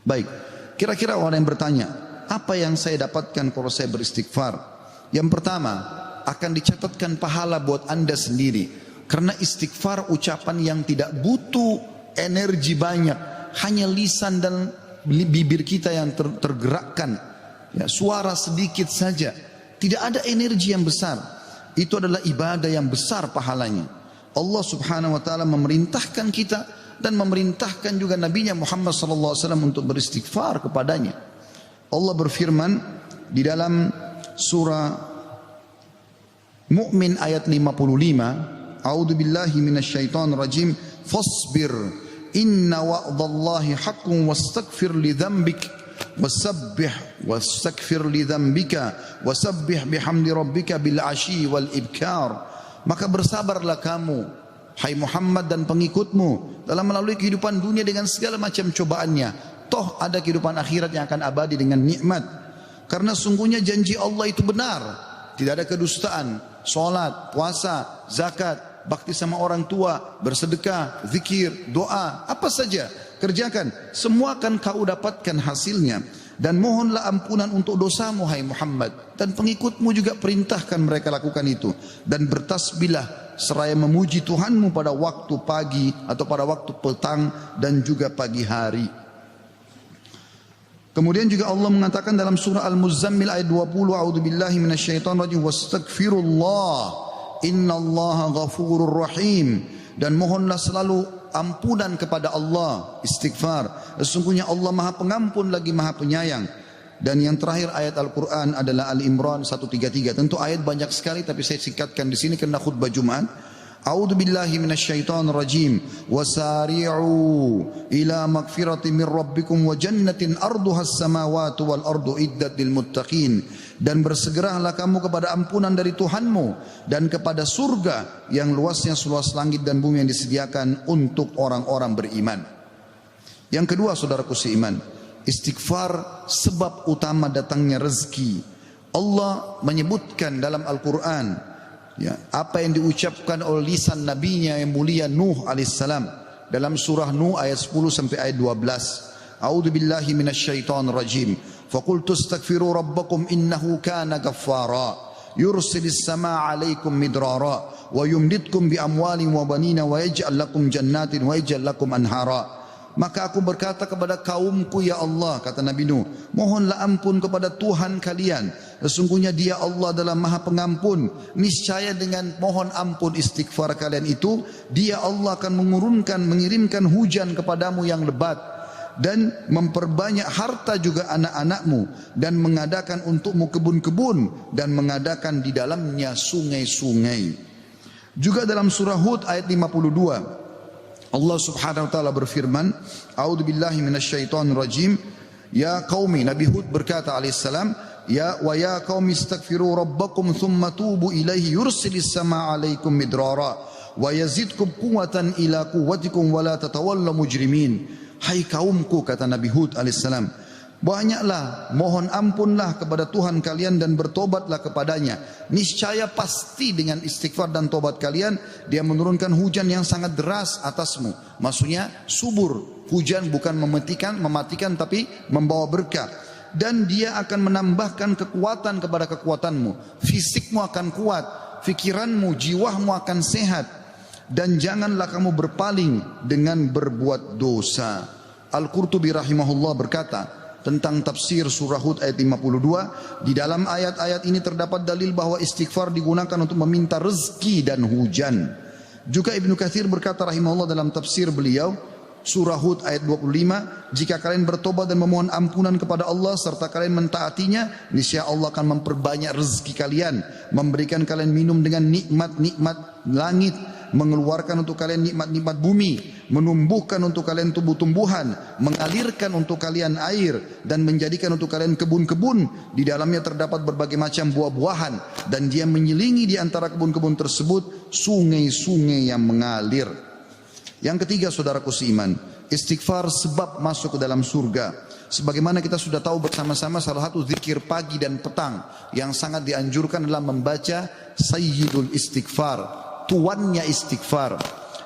Baik, kira-kira orang yang bertanya, apa yang saya dapatkan kalau saya beristighfar? Yang pertama, akan dicatatkan pahala buat Anda sendiri. Karena istighfar ucapan yang tidak butuh energi banyak, hanya lisan dan bibir kita yang tergerakkan, ya, suara sedikit saja, tidak ada energi yang besar. Itu adalah ibadah yang besar pahalanya. Allah subhanahu wa ta'ala memerintahkan kita dan memerintahkan juga Nabi Muhammad sallallahu alaihi wasallam untuk beristighfar kepadanya. Allah berfirman di dalam surah Mu'min ayat 55, A'udzu billahi minasyaitonir rajim, fasbir inna wa'dallahi haqqun wastaghfir li dzambik wastaghfir li dzambika wasabbih bihamdi rabbika bil ashi wal ibkar. Maka bersabarlah kamu, hai Muhammad dan pengikutmu, dalam melalui kehidupan dunia dengan segala macam cobaannya. Toh ada kehidupan akhirat yang akan abadi dengan nikmat. Karena sungguhnya janji Allah itu benar, tidak ada kedustaan. Salat, puasa, zakat, bakti sama orang tua, bersedekah, zikir, doa, apa saja kerjakan, semua akan kau dapatkan hasilnya. Dan mohonlah ampunan untuk dosamu, hai Muhammad, dan pengikutmu juga perintahkan mereka lakukan itu. Dan bertasbihlah seraya memuji Tuhanmu pada waktu pagi atau pada waktu petang dan juga pagi hari. Kemudian juga Allah mengatakan dalam surah Al-Muzammil ayat 20, A'udzubillahi minasyaitonir rajim, wastaghfirullah innallaha ghafurur rahim. Dan mohonlah selalu ampunan kepada Allah, istighfar. Sesungguhnya Allah Maha Pengampun lagi Maha Penyayang. Dan yang terakhir ayat Al-Qur'an adalah Al-Imran 133. Tentu ayat banyak sekali tapi saya singkatkan di sini karena khutbah Jumat. A'udzu billahi minasyaitonir rajim. Wasari'u ila magfiratin min rabbikum wa jannatin arduha as-samawati wal ardu iddat lil muttaqin. Dan bersegeralah kamu kepada ampunan dari Tuhanmu dan kepada surga yang luasnya seluas langit dan bumi yang disediakan untuk orang-orang beriman. Yang kedua, saudaraku seiman, istighfar sebab utama datangnya rezeki. Allah menyebutkan dalam Al-Quran, ya, apa yang diucapkan oleh lisan nabinya yang mulia Nuh alaihissalam dalam surah Nuh ayat 10 sampai ayat 12. A'udzu billahi minasyaitonir rajim. Faqultu astaghfiru rabbakum innahu kana ghaffara yursilis samaa 'alaikum midrara wa yumditkum bi amwalin wa banina wa yaj'al lakum jannatin wa yaj'al lakum anhara. Maka aku berkata kepada kaumku, ya Allah, kata Nabi Nuh, mohonlah ampun kepada Tuhan kalian. Sesungguhnya Dia Allah adalah Maha Pengampun. Niscaya dengan mohon ampun istighfar kalian itu, Dia Allah akan mengirimkan hujan kepadamu yang lebat dan memperbanyak harta juga anak-anakmu dan mengadakan untukmu kebun-kebun dan mengadakan di dalamnya sungai-sungai. Juga dalam surah Hud ayat 52 Allah subhanahu wa ta'ala berfirman, A'udzu billahi minasyaitonir rajim, ya qaumi, Nabi Hud berkata alaihissalam, ya qaumi istaghfiru rabbakum thumma tubu ilaihi yursilis samaa 'alaikum midrara wa yazidkum quwwatan ila quwwatikum wa la tatawallaw mujrimin. Hai kaumku, kata Nabi Hud alaihissalam, banyaklah mohon ampunlah kepada Tuhan kalian dan bertobatlah kepadanya. Niscaya pasti dengan istighfar dan tobat kalian Dia menurunkan hujan yang sangat deras atasmu. Maksudnya subur, hujan bukan mematikan tapi membawa berkah. Dan Dia akan menambahkan kekuatan kepada kekuatanmu. Fisikmu akan kuat, fikiranmu, jiwamu akan sehat. Dan janganlah kamu berpaling dengan berbuat dosa. Al-Qurtubi rahimahullah berkata tentang tafsir surah Hud ayat 52, di dalam ayat-ayat ini terdapat dalil bahwa istighfar digunakan untuk meminta rezeki dan hujan. Juga Ibnu Katsir berkata rahimahullah dalam tafsir beliau surah Hud ayat 25, jika kalian bertobat dan memohon ampunan kepada Allah serta kalian mentaatinya, niscaya Allah akan memperbanyak rezeki kalian, memberikan kalian minum dengan nikmat-nikmat langit, mengeluarkan untuk kalian nikmat-nikmat bumi, menumbuhkan untuk kalian tumbuh-tumbuhan, mengalirkan untuk kalian air, dan menjadikan untuk kalian kebun-kebun. Di dalamnya terdapat berbagai macam buah-buahan, dan Dia menyelingi di antara kebun-kebun tersebut sungai-sungai yang mengalir. Yang ketiga, saudaraku seiman, istighfar sebab masuk ke dalam surga. Sebagaimana kita sudah tahu bersama-sama, salah satu zikir pagi dan petang yang sangat dianjurkan adalah membaca Sayyidul Istighfar, tuannya istighfar,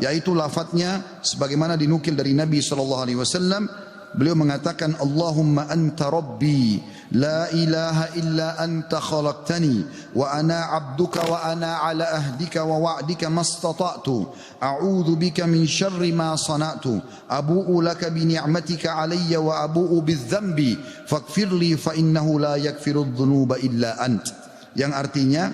yaitu lafadznya sebagaimana dinukil dari Nabi SAW, beliau mengatakan, Allahumma anta rabbi, la ilaha illa anta khalaqtani, wa ana abduka wa ana ala ahdika wa wa'dika mastata'tu, a'udhu bika min syarri ma sana'tu, abu'u laka bi ni'matika alayya wa abu'u bidzambi, faghfirli fa innahu la yakfiru dhunuba illa ant. Yang artinya,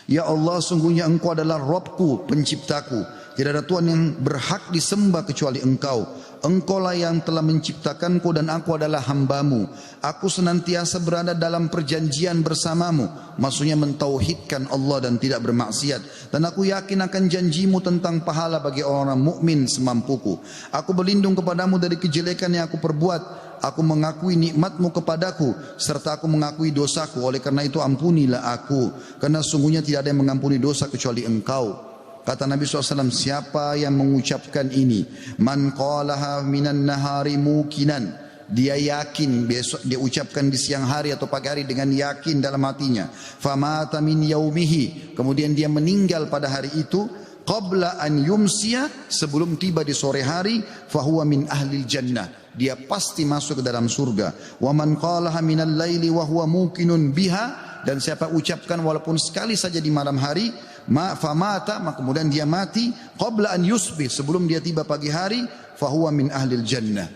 ya Allah, sungguhnya Engkau adalah Rabbku, penciptaku. Tidak ada Tuhan yang berhak disembah kecuali Engkau. Engkaulah yang telah menciptakanku dan aku adalah hambamu. Aku senantiasa berada dalam perjanjian bersamamu. Maksudnya mentauhidkan Allah dan tidak bermaksiat. Dan aku yakin akan janjimu tentang pahala bagi orang mukmin semampuku. Aku berlindung kepadamu dari kejelekan yang aku perbuat. Aku mengakui nikmatmu kepadaku, serta aku mengakui dosaku. Oleh karena itu ampunilah aku, karena sungguhnya tidak ada yang mengampuni dosa kecuali Engkau. Kata Nabi SAW, siapa yang mengucapkan ini, man qalaha minan nahari mukinan, dia yakin, besok dia ucapkan di siang hari atau pagi hari dengan yakin dalam hatinya, famata min yaumihi, kemudian dia meninggal pada hari itu, qabla an yumsiya, sebelum tiba di sore hari, fahuwa min ahlil jannah, dia pasti masuk ke dalam surga. Wa man qalaha minal laili wa huwa muqinun biha, dan siapa ucapkan walaupun sekali saja di malam hari, famata, maka kemudian dia mati, qabla an yusbih, sebelum dia tiba pagi hari, fahuwa min ahlil jannah.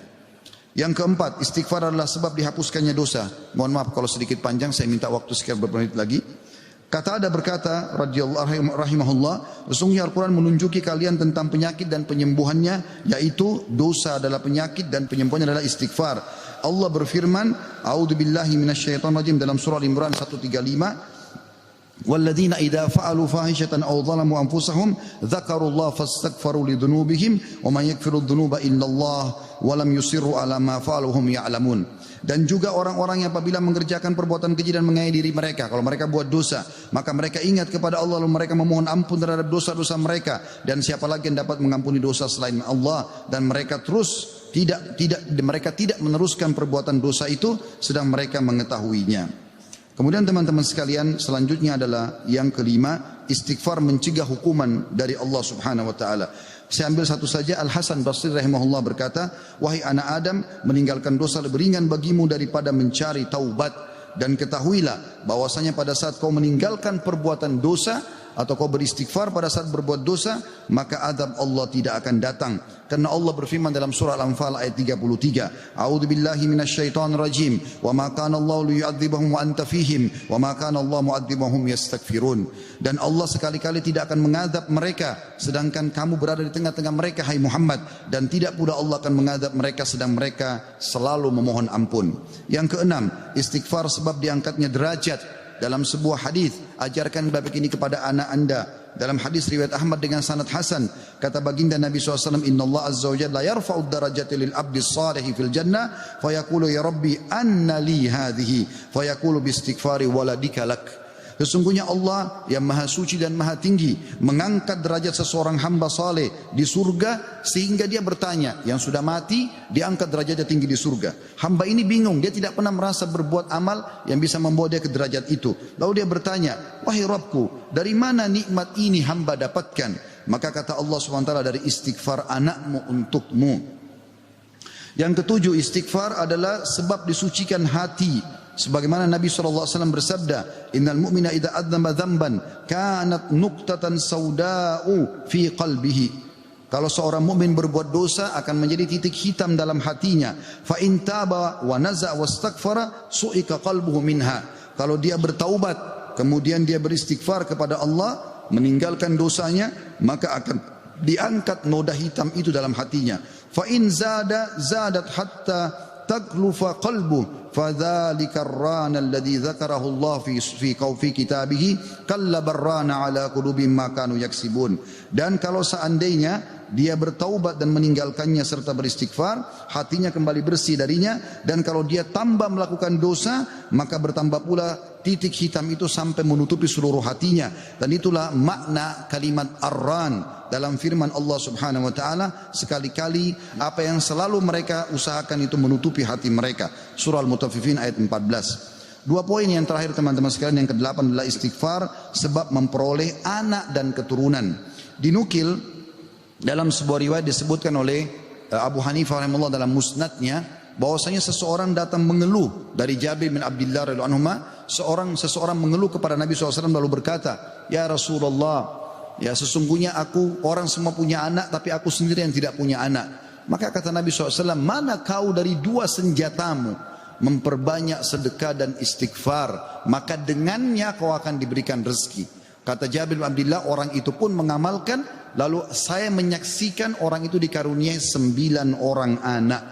Yang keempat, istighfar adalah sebab dihapuskannya dosa. Mohon maaf kalau sedikit panjang, saya minta waktu sekitar beberapa menit lagi. Kata ada berkata radhiyallahu rahimahullah, sesungguhnya Al-Quran menunjuki kalian tentang penyakit dan penyembuhannya, yaitu dosa adalah penyakit dan penyembuhannya adalah istighfar. Allah berfirman, a'udzubillahi minasyaitonir rajim, dalam surah Al-Imran 135, والذين إذا فعلوا فاحشة أو ظلموا أنفسهم ذكروا الله فاستغفروا لذنوبهم ومن يغفر الذنوب إلا الله ولم يصروا على ما فعلوا وهم يعلمون. Dan juga orang-orang yang apabila mengerjakan perbuatan keji dan menganiaya diri mereka, kalau mereka buat dosa, maka mereka ingat kepada Allah lalu mereka memohon ampun terhadap dosa-dosa mereka, dan siapa lagi yang dapat mengampuni dosa selain Allah, dan mereka terus mereka tidak meneruskan perbuatan dosa itu sedang mereka mengetahuinya. Kemudian teman-teman sekalian, selanjutnya adalah yang kelima, istighfar mencegah hukuman dari Allah Subhanahu wa taala. Saya ambil satu saja. Al-Hasan Basri rahimahullah berkata, wahai anak Adam, meninggalkan dosa lebih ringan bagimu daripada mencari taubat, dan ketahuilah bahwasanya pada saat kau meninggalkan perbuatan dosa atau kau beristighfar pada saat berbuat dosa, maka azab Allah tidak akan datang. Karena Allah berfirman dalam surah Al-Anfal ayat 33, a'udzubillahi minasyaitonir rajim, wa ma kana Allahu liyu'adzibahum wa anta fihim, wa ma kana Allah mu'adzibahum yastaghfirun. Dan Allah sekali-kali tidak akan mengadab mereka sedangkan kamu berada di tengah-tengah mereka, hai Muhammad, dan tidak pula Allah akan mengadab mereka sedang mereka selalu memohon ampun. Yang keenam, istighfar sebab diangkatnya derajat. Dalam sebuah hadis, ajarkan bab ini kepada anak anda. Dalam hadis riwayat Ahmad dengan sanad hasan, kata baginda Nabi SAW, Inna Allah Azza wa Jalla yarfa'ud darajati lil abdi salihi fil jannah, fayaqulu ya Rabbi anna li hadhihi, fayaqulu bistighfari waladika lak. Sesungguhnya Allah yang maha suci dan maha tinggi mengangkat derajat seseorang hamba saleh di surga, sehingga dia bertanya, yang sudah mati diangkat derajatnya tinggi di surga. Hamba ini bingung, dia tidak pernah merasa berbuat amal yang bisa membawa dia ke derajat itu. Lalu dia bertanya, wahai Rabbku, dari mana nikmat ini hamba dapatkan? Maka kata Allah SWT, dari istighfar anakmu untukmu. Yang ketujuh, istighfar adalah sebab disucikan hati. Sebagaimana Nabi SAW bersabda, innal mu'mina idza adzamba dzamban kanat nuqtatan sauda'u fi qalbihi. Kalau seorang mukmin berbuat dosa akan menjadi titik hitam dalam hatinya. Fa in taba wa naza wastaghfara su'ika qalbuhu minha. Kalau dia bertaubat kemudian dia beristighfar kepada Allah, meninggalkan dosanya, maka akan diangkat noda hitam itu dalam hatinya. Fa in zadat hatta taglufa qalbu fadzalika ar-rana alladhi dzakarahu Allah fi kitabihi kalla barrana ala qulubihim ma kanu yaksibun. Dan kalau seandainya dia bertaubat dan meninggalkannya serta beristighfar, hatinya kembali bersih darinya, dan kalau dia tambah melakukan dosa, maka bertambah pula titik hitam itu sampai menutupi seluruh hatinya. Dan itulah makna kalimat ar-ran dalam firman Allah Subhanahu wa taala, sekali-kali apa yang selalu mereka usahakan itu menutupi hati mereka. Surah Al-Mutaffifin ayat 14. Dua poin yang terakhir teman-teman sekalian, yang kedelapan adalah istighfar sebab memperoleh anak dan keturunan. Dinukil dalam sebuah riwayat disebutkan oleh Abu Hanifah rahimahullah dalam musnadnya, bahwasanya seseorang datang mengeluh dari Jabir bin Abdullah radhiyallahu anhu, seseorang mengeluh kepada Nabi SAW lalu berkata, ya Rasulullah, ya sesungguhnya orang semua punya anak tapi aku sendiri yang tidak punya anak. Maka kata Nabi SAW, mana kau dari dua senjatamu, memperbanyak sedekah dan istighfar, maka dengannya kau akan diberikan rezeki. Kata Jabir bin Abdullah, orang itu pun mengamalkan, lalu saya menyaksikan orang itu dikaruniai 9 orang anak,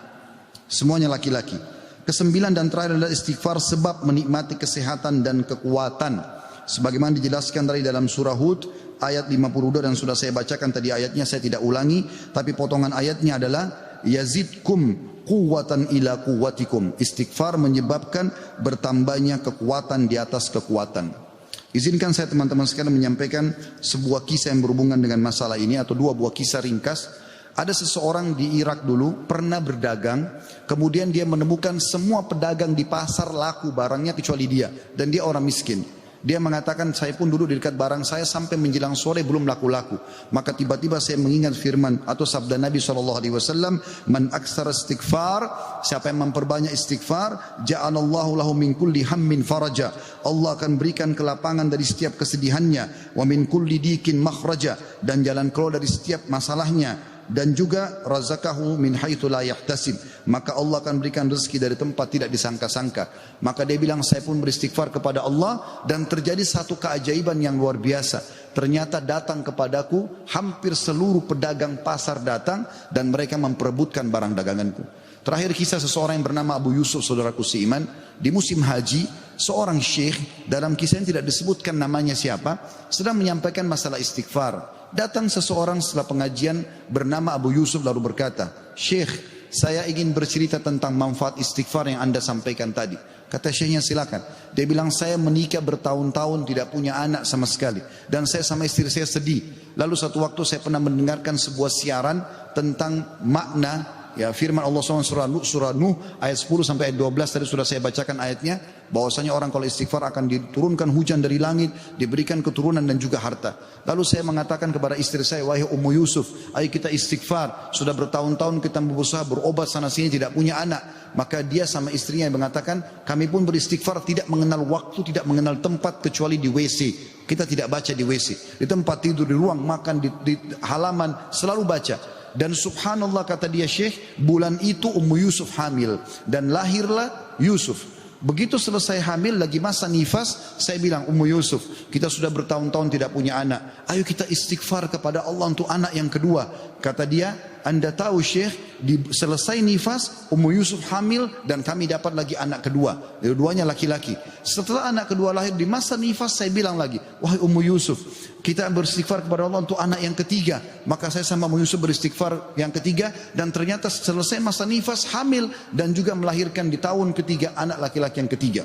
semuanya laki-laki. Kesembilan dan terakhir adalah istighfar sebab menikmati kesehatan dan kekuatan, sebagaimana dijelaskan dari dalam surah Hud ayat 52, dan sudah saya bacakan tadi ayatnya, saya tidak ulangi, tapi potongan ayatnya adalah yazidkum quwwatan ila quwwatikum. Istighfar menyebabkan bertambahnya kekuatan di atas kekuatan. Izinkan saya teman-teman sekalian menyampaikan sebuah kisah yang berhubungan dengan masalah ini, atau 2 buah kisah ringkas. Ada seseorang di Irak dulu pernah berdagang, kemudian dia menemukan semua pedagang di pasar laku barangnya kecuali dia, dan dia orang miskin. Dia mengatakan, saya pun duduk di dekat barang saya sampai menjelang sore belum laku-laku. Maka tiba-tiba saya mengingat firman atau sabda Nabi SAW, man aksara istighfar, siapa yang memperbanyak istighfar, ja'alallahu lahu min kulli hammin faraja, Allah akan berikan kelapangan dari setiap kesedihannya, wa min kulli dikin makhraja, dan jalan keluar dari setiap masalahnya, dan juga razaqahu min haitsu la yahtasib, maka Allah akan berikan rezeki dari tempat tidak disangka-sangka. Maka dia bilang, saya pun beristighfar kepada Allah, dan terjadi satu keajaiban yang luar biasa. Ternyata datang kepadaku hampir seluruh pedagang pasar datang, dan mereka memperebutkan barang daganganku. Terakhir kisah seseorang yang bernama Abu Yusuf, saudaraku seiman, di musim haji, seorang syekh, dalam kisah yang tidak disebutkan namanya siapa, sedang menyampaikan masalah istighfar. Datang seseorang setelah pengajian bernama Abu Yusuf lalu berkata, Syekh, saya ingin bercerita tentang manfaat istighfar yang Anda sampaikan tadi. Kata syekhnya, silakan. Dia bilang, saya menikah bertahun-tahun tidak punya anak sama sekali, dan saya sama istri saya sedih. Lalu satu waktu saya pernah mendengarkan sebuah siaran tentang makna, ya, firman Allah SWT surah Nuh ayat 10 sampai ayat 12 tadi sudah saya bacakan ayatnya, bahwasanya orang kalau istighfar akan diturunkan hujan dari langit, diberikan keturunan dan juga harta. Lalu saya mengatakan kepada istri saya, wahai Ummu Yusuf, ayo kita istighfar, sudah bertahun-tahun kita berusaha berobat sana sini tidak punya anak. Maka dia sama istrinya mengatakan, kami pun beristighfar tidak mengenal waktu, tidak mengenal tempat kecuali di WC. Kita tidak baca di WC, di tempat tidur, di ruang makan, di halaman, selalu baca. Dan subhanallah, kata dia, Syekh, bulan itu Ummu Yusuf hamil dan lahirlah Yusuf. Begitu selesai hamil, lagi masa nifas, saya bilang, Ummu Yusuf, kita sudah bertahun-tahun tidak punya anak, ayo kita istighfar kepada Allah untuk anak yang kedua. Kata dia, Anda tahu Syekh, selesai nifas Ummu Yusuf hamil dan kami dapat lagi anak kedua, dua-duanya laki-laki. Setelah anak kedua lahir, di masa nifas saya bilang lagi, wahai Ummu Yusuf, kita beristighfar kepada Allah untuk anak yang ketiga. Maka saya sama Ummu Yusuf beristighfar yang ketiga, dan ternyata selesai masa nifas hamil dan juga melahirkan di tahun ketiga anak laki-laki yang ketiga.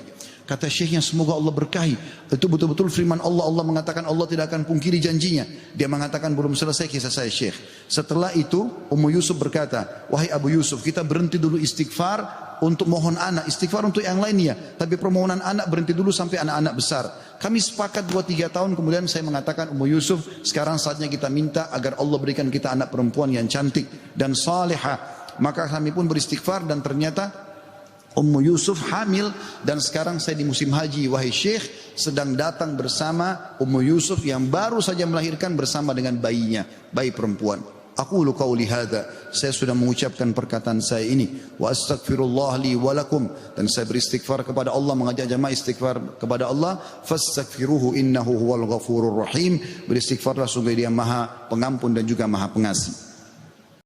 Kata syekhnya, semoga Allah berkahi. Itu betul-betul firman Allah. Allah mengatakan Allah tidak akan pungkiri janjinya. Dia mengatakan, belum selesai kisah saya Syekh. Setelah itu Ummu Yusuf berkata, wahai Abu Yusuf, kita berhenti dulu istighfar untuk mohon anak, istighfar untuk yang lainnya, tapi permohonan anak berhenti dulu sampai anak-anak besar. Kami sepakat 2-3 tahun kemudian saya mengatakan, Ummu Yusuf, sekarang saatnya kita minta agar Allah berikan kita anak perempuan yang cantik dan salihah. Maka kami pun beristighfar, dan ternyata Ummu Yusuf hamil, dan sekarang saya di musim haji, wahai Syekh, sedang datang bersama Ummu Yusuf yang baru saja melahirkan bersama dengan bayinya, bayi perempuan. Aqulu qauli hadza, saya sudah mengucapkan perkataan saya ini, wa astaghfirullah li wa lakum, dan saya beristighfar kepada Allah, mengajak jamaah istighfar kepada Allah, fastaghfiruhu innahu huwal ghafurur rahim, beristighfarlah sungguh Dia Maha Pengampun dan juga Maha Pengasih.